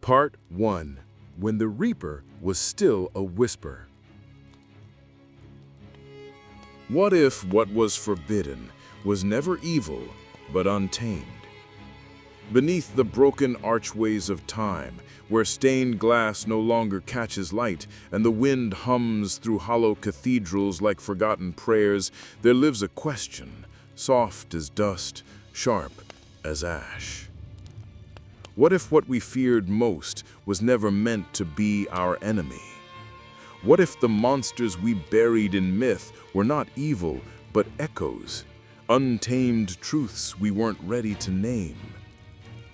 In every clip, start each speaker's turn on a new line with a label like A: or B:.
A: Part 1. When the Reaper was still a whisper. What if what was forbidden was never evil, but untamed? Beneath the broken archways of time, where stained glass no longer catches light and the wind hums through hollow cathedrals like forgotten prayers, there lives a question, soft as dust, sharp as ash. What if what we feared most was never meant to be our enemy? What if the monsters we buried in myth were not evil, but echoes, untamed truths we weren't ready to name?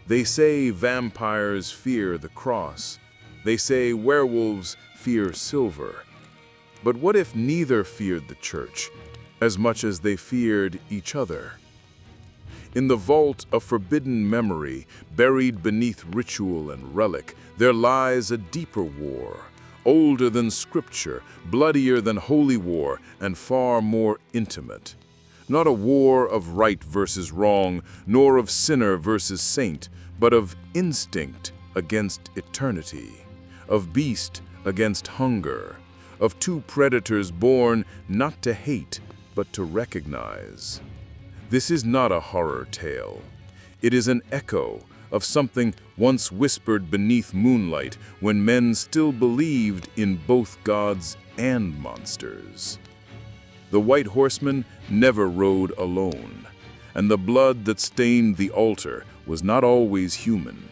A: They say vampires fear the cross. They say werewolves fear silver. But what if neither feared the church as much as they feared each other? In the vault of forbidden memory, buried beneath ritual and relic, there lies a deeper war, older than scripture, bloodier than holy war, and far more intimate. Not a war of right versus wrong, nor of sinner versus saint, but of instinct against eternity, of beast against hunger, of two predators born not to hate, but to recognize. This is not a horror tale. It is an echo of something once whispered beneath moonlight when men still believed in both gods and monsters. The White Horseman never rode alone, and the blood that stained the altar was not always human.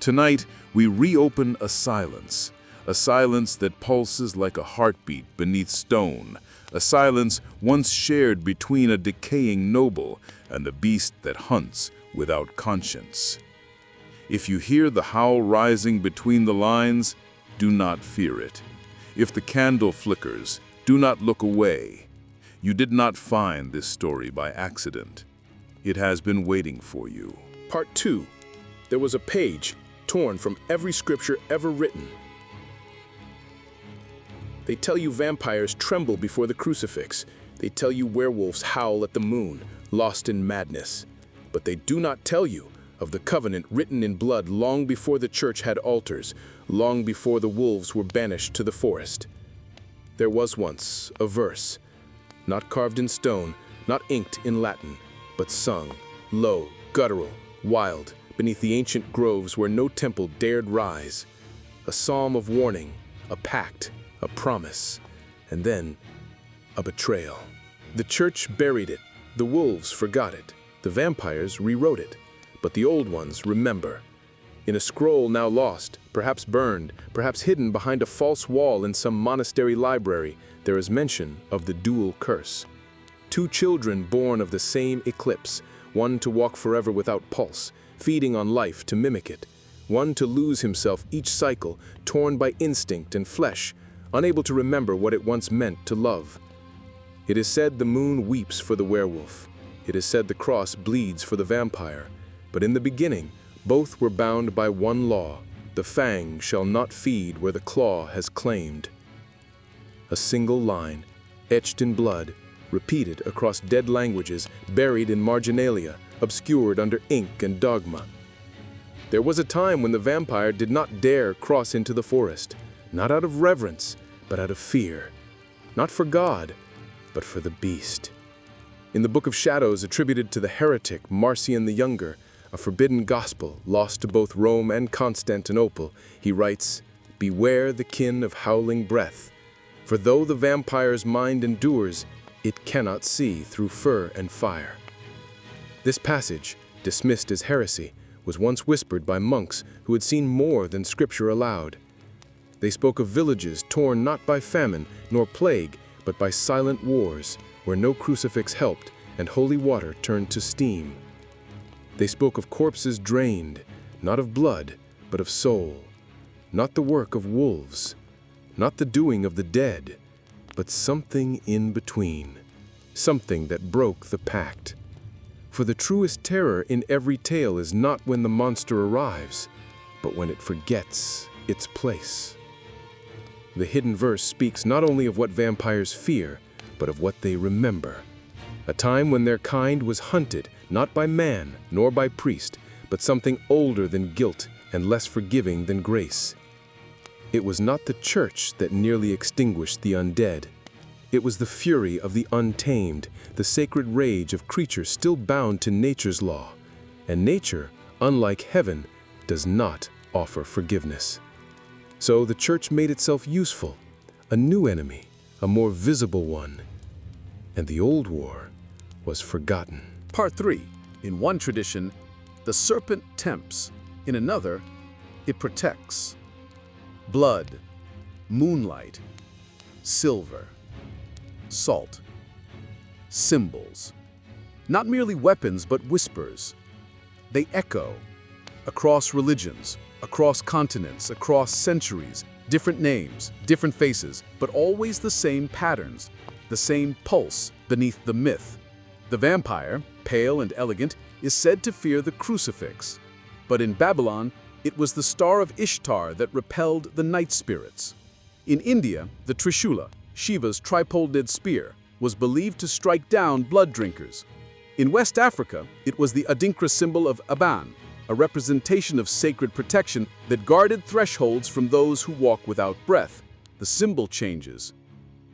A: Tonight, we reopen a silence that pulses like a heartbeat beneath stone, a silence once shared between a decaying noble and the beast that hunts without conscience. If you hear the howl rising between the lines, do not fear it. If the candle flickers, do not look away. You did not find this story by accident. It has been waiting for you.
B: Part 2. There was a page torn from every scripture ever written. They tell you vampires tremble before the crucifix. They tell you werewolves howl at the moon, lost in madness. But they do not tell you of the covenant written in blood long before the church had altars, long before the wolves were banished to the forest. There was once a verse, not carved in stone, not inked in Latin, but sung, low, guttural, wild, beneath the ancient groves where no temple dared rise. A psalm of warning, a pact, a promise, and then a betrayal. The church buried it, the wolves forgot it, the vampires rewrote it, but the old ones remember. In a scroll now lost, perhaps burned, perhaps hidden behind a false wall in some monastery library, there is mention of the dual curse. Two children born of the same eclipse, one to walk forever without pulse, feeding on life to mimic it, one to lose himself each cycle, torn by instinct and flesh, unable to remember what it once meant to love. It is said the moon weeps for the werewolf. It is said the cross bleeds for the vampire. But in the beginning, both were bound by one law: the fang shall not feed where the claw has claimed. A single line, etched in blood, repeated across dead languages, buried in marginalia, obscured under ink and dogma. There was a time when the vampire did not dare cross into the forest, not out of reverence, but out of fear. Not for God, but for the beast. In the Book of Shadows attributed to the heretic Marcion the Younger, a forbidden gospel lost to both Rome and Constantinople, he writes, "Beware the kin of howling breath, for though the vampire's mind endures, it cannot see through fur and fire." This passage, dismissed as heresy, was once whispered by monks who had seen more than scripture allowed. They spoke of villages torn not by famine nor plague, but by silent wars, where no crucifix helped and holy water turned to steam. They spoke of corpses drained, not of blood, but of soul, not the work of wolves, not the doing of the dead, but something in between, something that broke the pact. For the truest terror in every tale is not when the monster arrives, but when it forgets its place. The hidden verse speaks not only of what vampires fear, but of what they remember. A time when their kind was hunted, not by man nor by priest, but something older than guilt and less forgiving than grace. It was not the church that nearly extinguished the undead. It was the fury of the untamed, the sacred rage of creatures still bound to nature's law. And nature, unlike heaven, does not offer forgiveness. So the church made itself useful, a new enemy, a more visible one. And the old war was forgotten.
C: Part 3. In one tradition, the serpent tempts. In another, it protects. Blood, moonlight, silver, salt, symbols. Not merely weapons, but whispers. They echo across religions, across continents, across centuries, different names, different faces, but always the same patterns, the same pulse beneath the myth. The vampire, pale and elegant, is said to fear the crucifix. But in Babylon, it was the star of Ishtar that repelled the night spirits. In India, the Trishula, Shiva's tripolded spear, was believed to strike down blood drinkers. In West Africa, it was the Adinkra symbol of Aban, a representation of sacred protection that guarded thresholds from those who walk without breath. The symbol changes.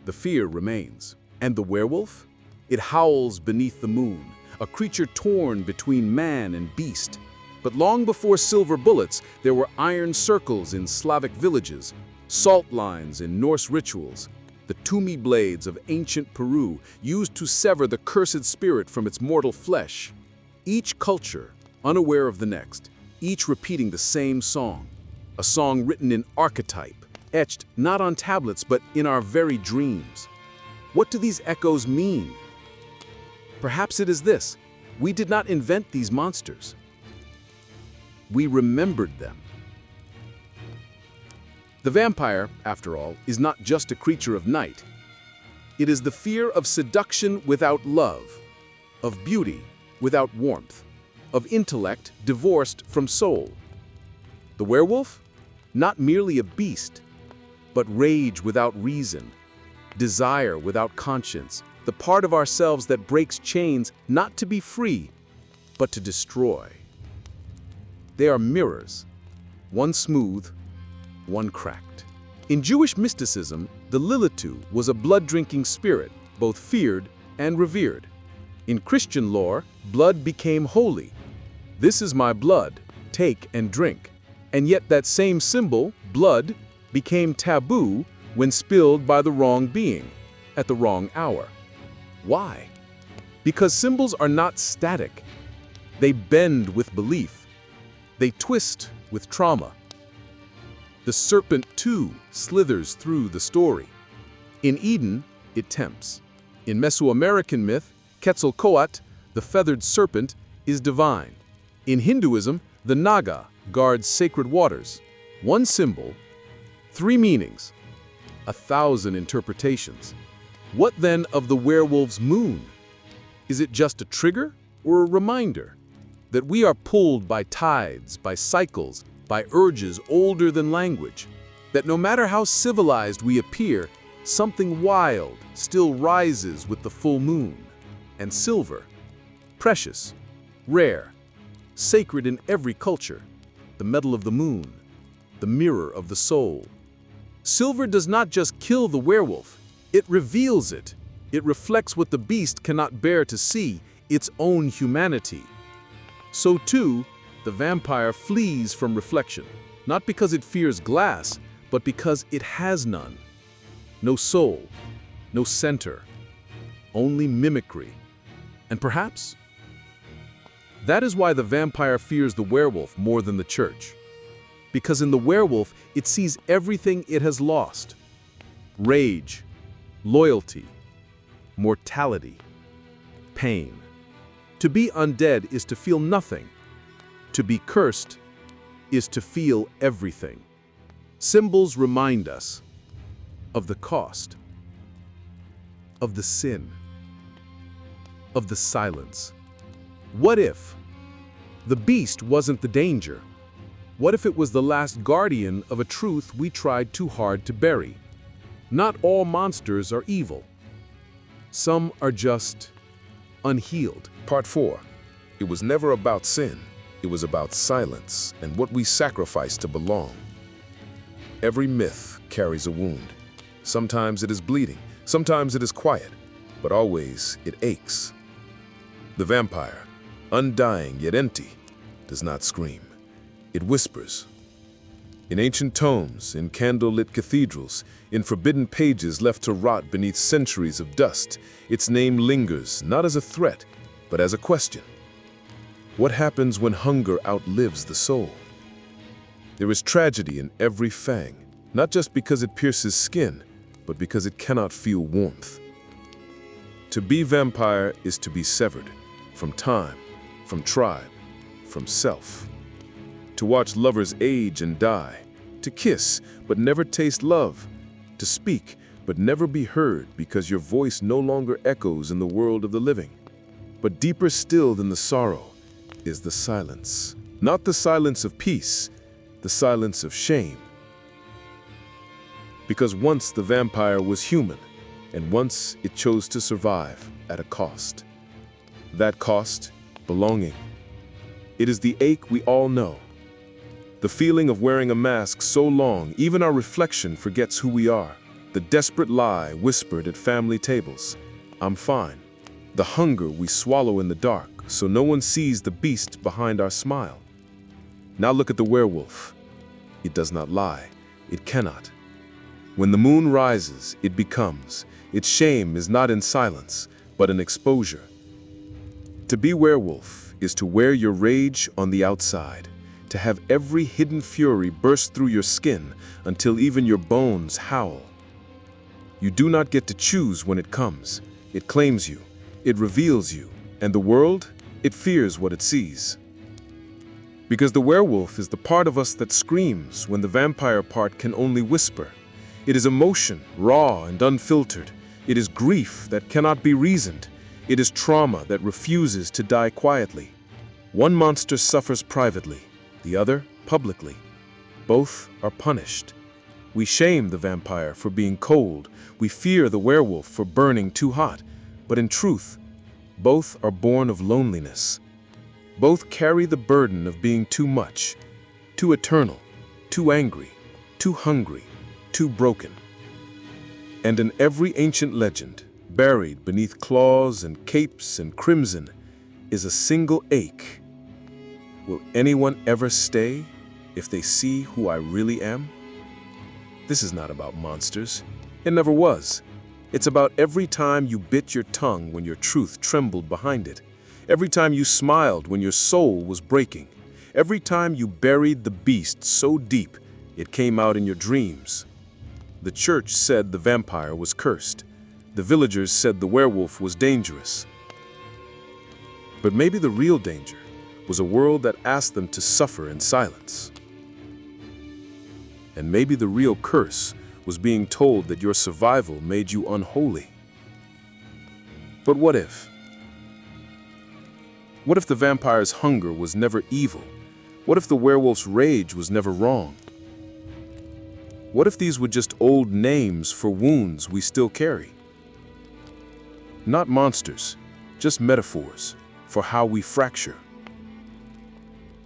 C: The fear remains. And the werewolf? It howls beneath the moon, a creature torn between man and beast. But long before silver bullets, there were iron circles in Slavic villages, salt lines in Norse rituals, the tumi blades of ancient Peru used to sever the cursed spirit from its mortal flesh. Each culture, unaware of the next, each repeating the same song, a song written in archetype, etched not on tablets but in our very dreams. What do these echoes mean? Perhaps it is this: we did not invent these monsters. We remembered them. The vampire, after all, is not just a creature of night. It is the fear of seduction without love, of beauty without warmth, of intellect divorced from soul. The werewolf? Not merely a beast, but rage without reason, desire without conscience, the part of ourselves that breaks chains not to be free, but to destroy. They are mirrors, one smooth, one cracked. In Jewish mysticism, the Lilitu was a blood-drinking spirit, both feared and revered. In Christian lore, blood became holy. This is my blood, take and drink. And yet that same symbol, blood, became taboo when spilled by the wrong being, at the wrong hour. Why? Because symbols are not static. They bend with belief. They twist with trauma. The serpent, too, slithers through the story. In Eden, it tempts. In Mesoamerican myth, Quetzalcoatl, the feathered serpent, is divine. In Hinduism, the Naga guards sacred waters. One symbol, three meanings, 1,000 interpretations. What then of the werewolf's moon? Is it just a trigger or a reminder that we are pulled by tides, by cycles, by urges older than language, that no matter how civilized we appear, something wild still rises with the full moon? And silver, precious, rare, sacred in every culture, the metal of the moon, the mirror of the soul. Silver does not just kill the werewolf, it reveals it. It reflects what the beast cannot bear to see, its own humanity. So too, the vampire flees from reflection, not because it fears glass, but because it has none. No soul, no center, only mimicry. And perhaps that is why the vampire fears the werewolf more than the church. Because in the werewolf, it sees everything it has lost: rage, loyalty, mortality, pain. To be undead is to feel nothing. To be cursed is to feel everything. Symbols remind us of the cost, of the sin, of the silence. What if the beast wasn't the danger? What if it was the last guardian of a truth we tried too hard to bury? Not all monsters are evil. Some are just unhealed.
B: Part 4. It was never about sin. It was about silence and what we sacrifice to belong. Every myth carries a wound. Sometimes it is bleeding, sometimes it is quiet, but always it aches. The vampire, undying yet empty, does not scream. It whispers. In ancient tomes, in candle-lit cathedrals, in forbidden pages left to rot beneath centuries of dust, its name lingers not as a threat, but as a question. What happens when hunger outlives the soul? There is tragedy in every fang, not just because it pierces skin, but because it cannot feel warmth. To be vampire is to be severed from time, from tribe, from self. To watch lovers age and die, to kiss but never taste love, to speak but never be heard because your voice no longer echoes in the world of the living. But deeper still than the sorrow is the silence. Not the silence of peace, the silence of shame. Because once the vampire was human, and once it chose to survive at a cost. That cost, belonging. It is the ache we all know. The feeling of wearing a mask so long, even our reflection forgets who we are. The desperate lie whispered at family tables, "I'm fine." The hunger we swallow in the dark, so no one sees the beast behind our smile. Now look at the werewolf. It does not lie. It cannot. When the moon rises, it becomes. Its shame is not in silence, but in exposure. To be werewolf is to wear your rage on the outside, to have every hidden fury burst through your skin until even your bones howl. You do not get to choose when it comes. It claims you. It reveals you. And the world, it fears what it sees. Because the werewolf is the part of us that screams when the vampire part can only whisper. It is emotion, raw and unfiltered. It is grief that cannot be reasoned. It is trauma that refuses to die quietly. One monster suffers privately, the other publicly. Both are punished. We shame the vampire for being cold. We fear the werewolf for burning too hot. But in truth, both are born of loneliness. Both carry the burden of being too much, too eternal, too angry, too hungry, too broken. And in every ancient legend, buried beneath claws and capes and crimson, is a single ache. Will anyone ever stay if they see who I really am? This is not about monsters. It never was. It's about every time you bit your tongue when your truth trembled behind it. Every time you smiled when your soul was breaking. Every time you buried the beast so deep it came out in your dreams. The church said the vampire was cursed. The villagers said the werewolf was dangerous. But maybe the real danger was a world that asked them to suffer in silence. And maybe the real curse was being told that your survival made you unholy. But what if? What if the vampire's hunger was never evil? What if the werewolf's rage was never wrong? What if these were just old names for wounds we still carry? Not monsters, just metaphors for how we fracture,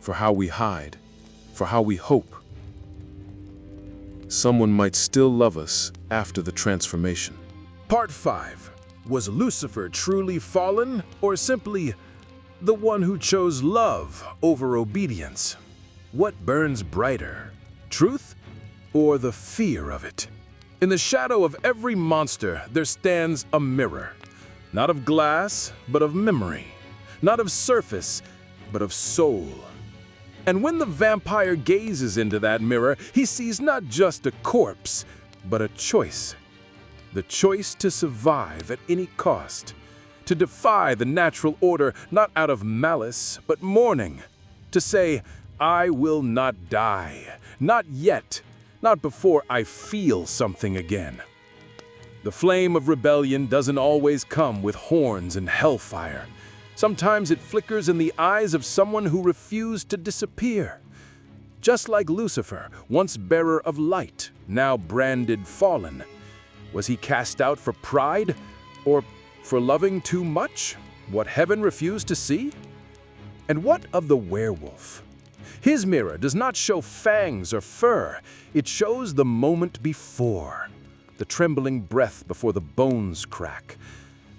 B: for how we hide, for how we hope. Someone might still love us after the transformation.
D: Part 5. Was Lucifer truly fallen, or simply the one who chose love over obedience? What burns brighter, truth or the fear of it? In the shadow of every monster there stands a mirror, not of glass, but of memory, not of surface, but of soul. And when the vampire gazes into that mirror, he sees not just a corpse, but a choice. The choice to survive at any cost, to defy the natural order not out of malice, but mourning, to say, I will not die, not yet, not before I feel something again. The flame of rebellion doesn't always come with horns and hellfire. Sometimes it flickers in the eyes of someone who refused to disappear. Just like Lucifer, once bearer of light, now branded fallen. Was he cast out for pride, or for loving too much, what heaven refused to see? And what of the werewolf? His mirror does not show fangs or fur. It shows the moment before, the trembling breath before the bones crack,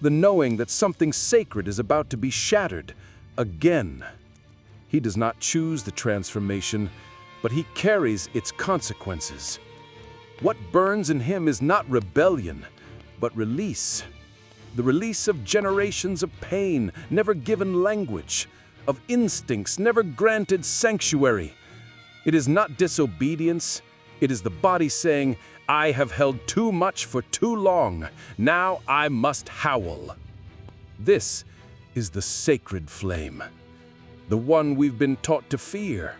D: the knowing that something sacred is about to be shattered again. He does not choose the transformation, but he carries its consequences. What burns in him is not rebellion, but release. The release of generations of pain, never given language, of instincts never granted sanctuary. It is not disobedience. It is the body saying, I have held too much for too long. Now I must howl. This is the sacred flame. The one we've been taught to fear.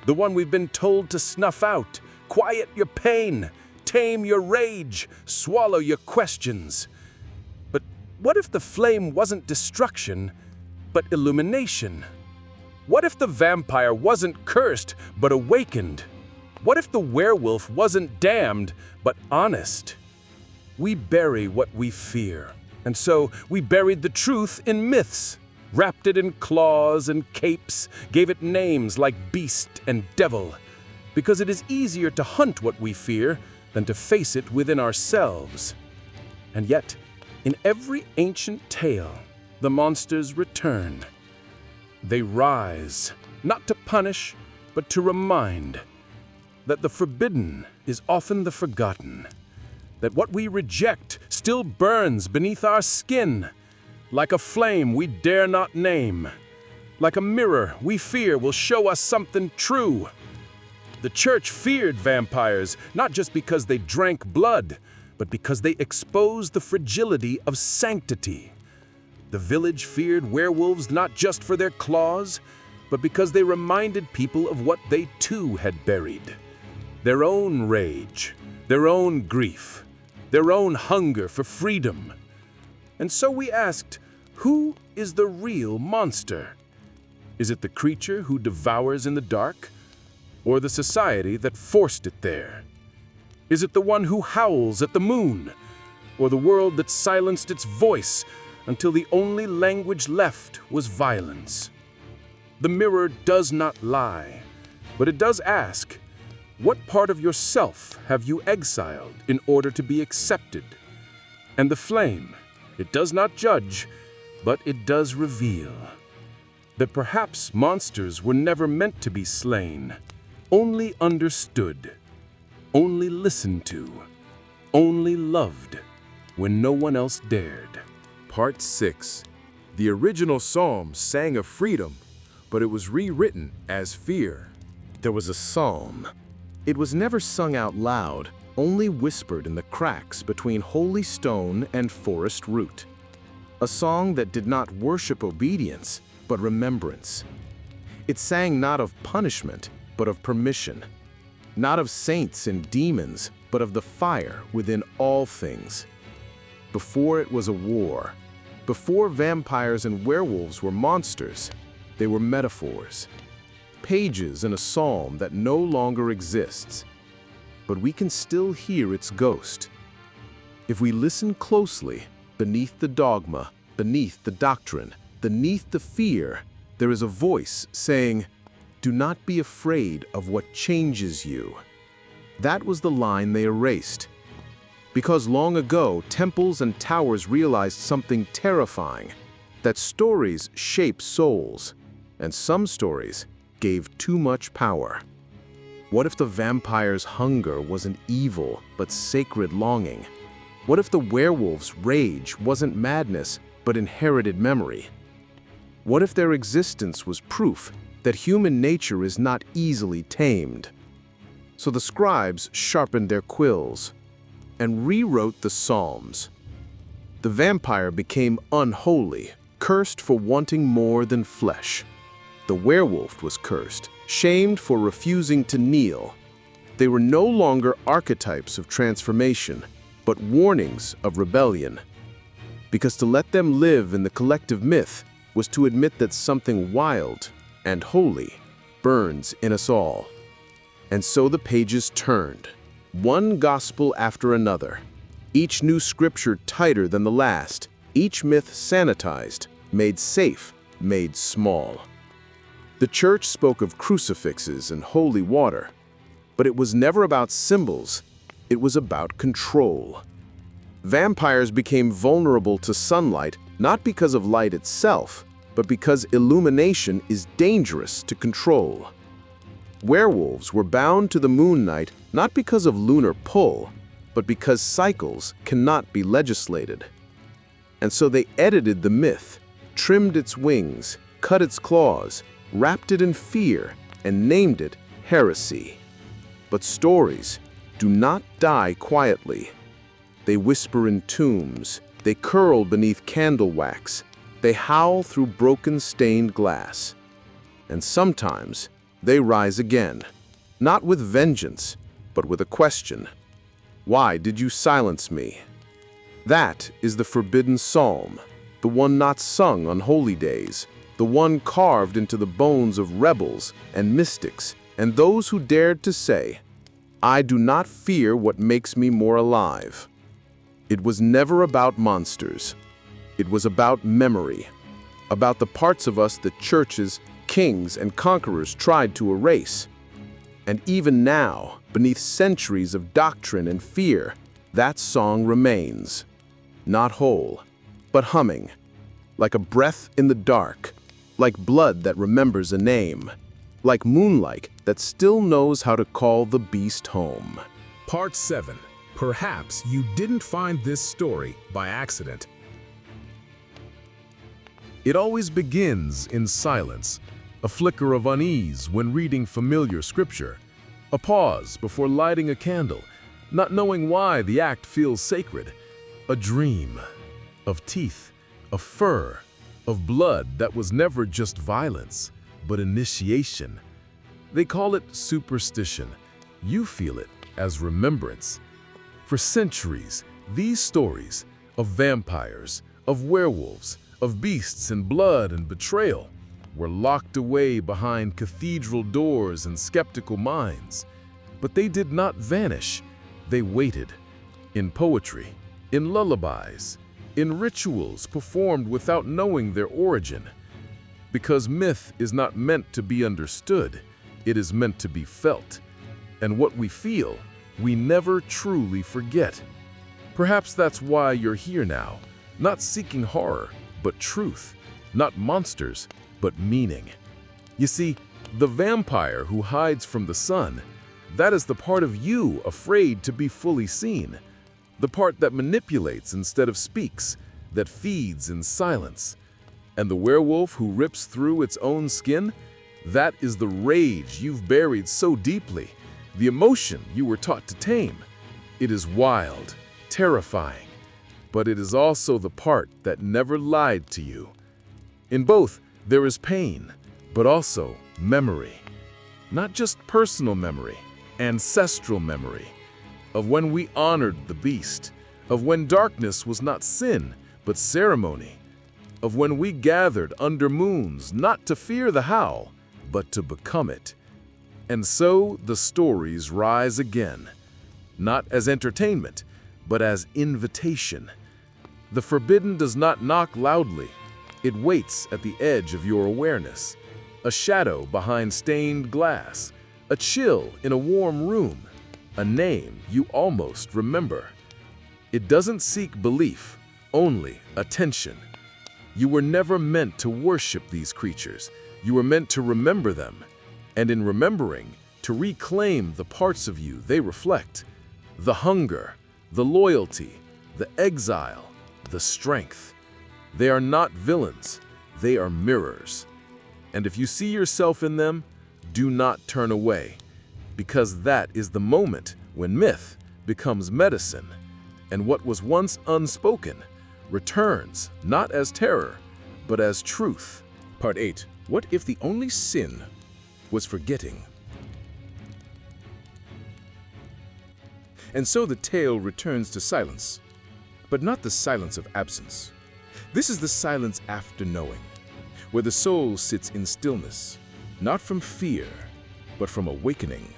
D: The one we've been told to snuff out. Quiet your pain. Tame your rage. Swallow your questions. But what if the flame wasn't destruction, but illumination? What if the vampire wasn't cursed, but awakened? What if the werewolf wasn't damned, but honest? We bury what we fear, and so we buried the truth in myths, wrapped it in claws and capes, gave it names like beast and devil, because it is easier to hunt what we fear than to face it within ourselves. And yet, in every ancient tale, the monsters return. They rise, not to punish, but to remind that the forbidden is often the forgotten, that what we reject still burns beneath our skin, like a flame we dare not name, like a mirror we fear will show us something true. The church feared vampires, not just because they drank blood, but because they exposed the fragility of sanctity. The village feared werewolves not just for their claws, but because they reminded people of what they too had buried. Their own rage, their own grief, their own hunger for freedom. And so we asked, who is the real monster? Is it the creature who devours in the dark, or the society that forced it there? Is it the one who howls at the moon, or the world that silenced its voice until the only language left was violence? The mirror does not lie, but it does ask, what part of yourself have you exiled in order to be accepted? And the flame, it does not judge, but it does reveal that perhaps monsters were never meant to be slain, only understood, only listened to, only loved when no one else dared.
A: Part 6. The original psalm sang of freedom, but it was rewritten as fear. There was a psalm. It was never sung out loud, only whispered in the cracks between holy stone and forest root. A song that did not worship obedience, but remembrance. It sang not of punishment, but of permission. Not of saints and demons, but of the fire within all things. Before it was a war. Before vampires and werewolves were monsters, they were metaphors. Pages in a psalm that no longer exists. But we can still hear its ghost. If we listen closely, beneath the dogma, beneath the doctrine, beneath the fear, there is a voice saying, "Do not be afraid of what changes you." That was the line they erased. Because long ago, temples and towers realized something terrifying, that stories shape souls, and some stories gave too much power. What if the vampire's hunger wasn't evil, but sacred longing? What if the werewolf's rage wasn't madness, but inherited memory? What if their existence was proof that human nature is not easily tamed? So the scribes sharpened their quills and rewrote the Psalms. The vampire became unholy, cursed for wanting more than flesh. The werewolf was cursed, shamed for refusing to kneel. They were no longer archetypes of transformation, but warnings of rebellion. Because to let them live in the collective myth was to admit that something wild and holy burns in us all. And so the pages turned, one gospel after another, each new scripture tighter than the last, each myth sanitized, made safe, made small.
C: The church spoke of crucifixes and holy water, but it was never about symbols, it was about control. Vampires became vulnerable to sunlight not because of light itself, but because illumination is dangerous to control. Werewolves were bound to the moon night not because of lunar pull, but because cycles cannot be legislated. And so they edited the myth, trimmed its wings, cut its claws, wrapped it in fear, and named it heresy. But stories do not die quietly. They whisper in tombs, they curl beneath candle wax, they howl through broken stained glass. And sometimes they rise again, not with vengeance, but with a question. Why did you silence me? That is the forbidden psalm, the one not sung on holy days, the one carved into the bones of rebels and mystics and those who dared to say, I do not fear what makes me more alive. It was never about monsters. It was about memory, about the parts of us that churches, kings, and conquerors tried to erase. And even now, beneath centuries of doctrine and fear, that song remains. Not whole, but humming, like a breath in the dark, like blood that remembers a name, like moonlight that still knows how to call the beast home.
D: Part 7. Perhaps you didn't find this story by accident. It always begins in silence, a flicker of unease when reading familiar scripture, a pause before lighting a candle, not knowing why the act feels sacred, a dream of teeth, of fur, of blood that was never just violence, but initiation. They call it superstition. You feel it as remembrance. For centuries, these stories of vampires, of werewolves, of beasts and blood and betrayal were locked away behind cathedral doors and skeptical minds. But they did not vanish. They waited. In poetry, in lullabies, in rituals performed without knowing their origin. Because myth is not meant to be understood, it is meant to be felt. And what we feel, we never truly forget. Perhaps that's why you're here now, not seeking horror, but truth, not monsters, but meaning. You see, the vampire who hides from the sun, that is the part of you afraid to be fully seen. The part that manipulates instead of speaks, that feeds in silence. And the werewolf who rips through its own skin, that is the rage you've buried so deeply, the emotion you were taught to tame. It is wild, terrifying, but it is also the part that never lied to you. In both, there is pain, but also memory. Not just personal memory, ancestral memory, of when we honored the beast, of when darkness was not sin, but ceremony, of when we gathered under moons not to fear the howl, but to become it. And so the stories rise again, not as entertainment, but as invitation. The forbidden does not knock loudly. It waits at the edge of your awareness, a shadow behind stained glass, a chill in a warm room, a name you almost remember. It doesn't seek belief, only attention. You were never meant to worship these creatures. You were meant to remember them, and in remembering, to reclaim the parts of you they reflect. The hunger, the loyalty, the exile, the strength. They are not villains, they are mirrors. And if you see yourself in them, do not turn away, because that is the moment when myth becomes medicine, and what was once unspoken returns not as terror, but as truth.
B: Part 8. What if the only sin was forgetting? And so the tale returns to silence, but not the silence of absence. This is the silence after knowing, where the soul sits in stillness, not from fear, but from awakening.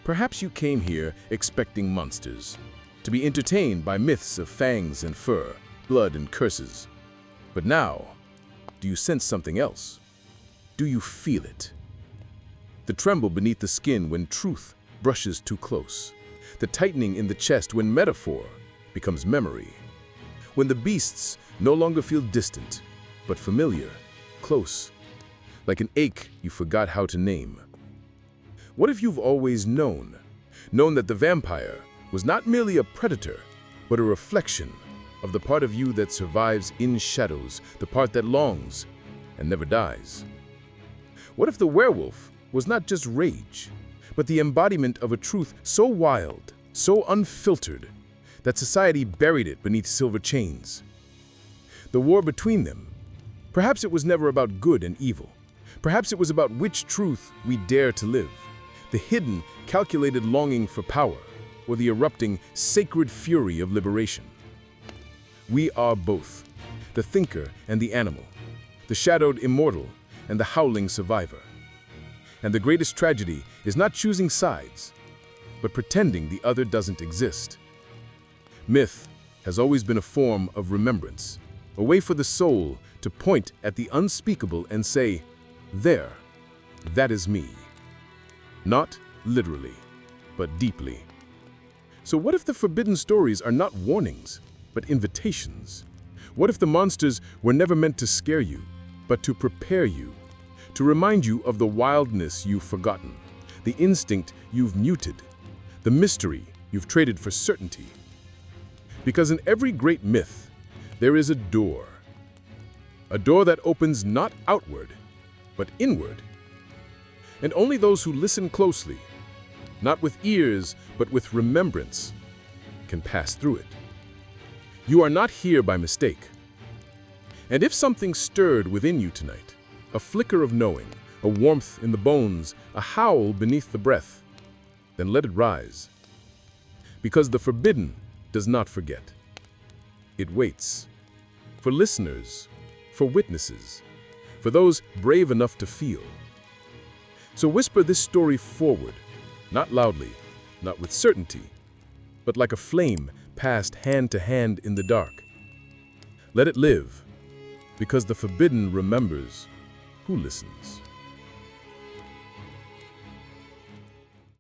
B: Perhaps you came here expecting monsters, to be entertained by myths of fangs and fur, blood and curses. But now, do you sense something else? Do you feel it? The tremble beneath the skin when truth brushes too close. The tightening in the chest when metaphor becomes memory. When the beasts no longer feel distant, but familiar, close, like an ache you forgot how to name. What if you've always known that the vampire was not merely a predator, but a reflection of the part of you that survives in shadows, the part that longs and never dies? What if the werewolf was not just rage, but the embodiment of a truth so wild, so unfiltered, that society buried it beneath silver chains? The war between them, perhaps it was never about good and evil. Perhaps it was about which truth we dare to live. The hidden, calculated longing for power, or the erupting, sacred fury of liberation. We are both, the thinker and the animal, the shadowed immortal and the howling survivor. And the greatest tragedy is not choosing sides, but pretending the other doesn't exist. Myth has always been a form of remembrance, a way for the soul to point at the unspeakable and say, "There, that is me." Not literally, but deeply. So what if the forbidden stories are not warnings, but invitations? What if the monsters were never meant to scare you, but to prepare you, to remind you of the wildness you've forgotten, the instinct you've muted, the mystery you've traded for certainty? Because in every great myth, there is a door that opens not outward, but inward. And only those who listen closely, not with ears, but with remembrance, can pass through it. You are not here by mistake. And if something stirred within you tonight, a flicker of knowing, a warmth in the bones, a howl beneath the breath, then let it rise. Because the forbidden does not forget. It waits for listeners, for witnesses, for those brave enough to feel. So whisper this story forward, not loudly, not with certainty, but like a flame passed hand to hand in the dark. Let it live, because the forbidden remembers who listens.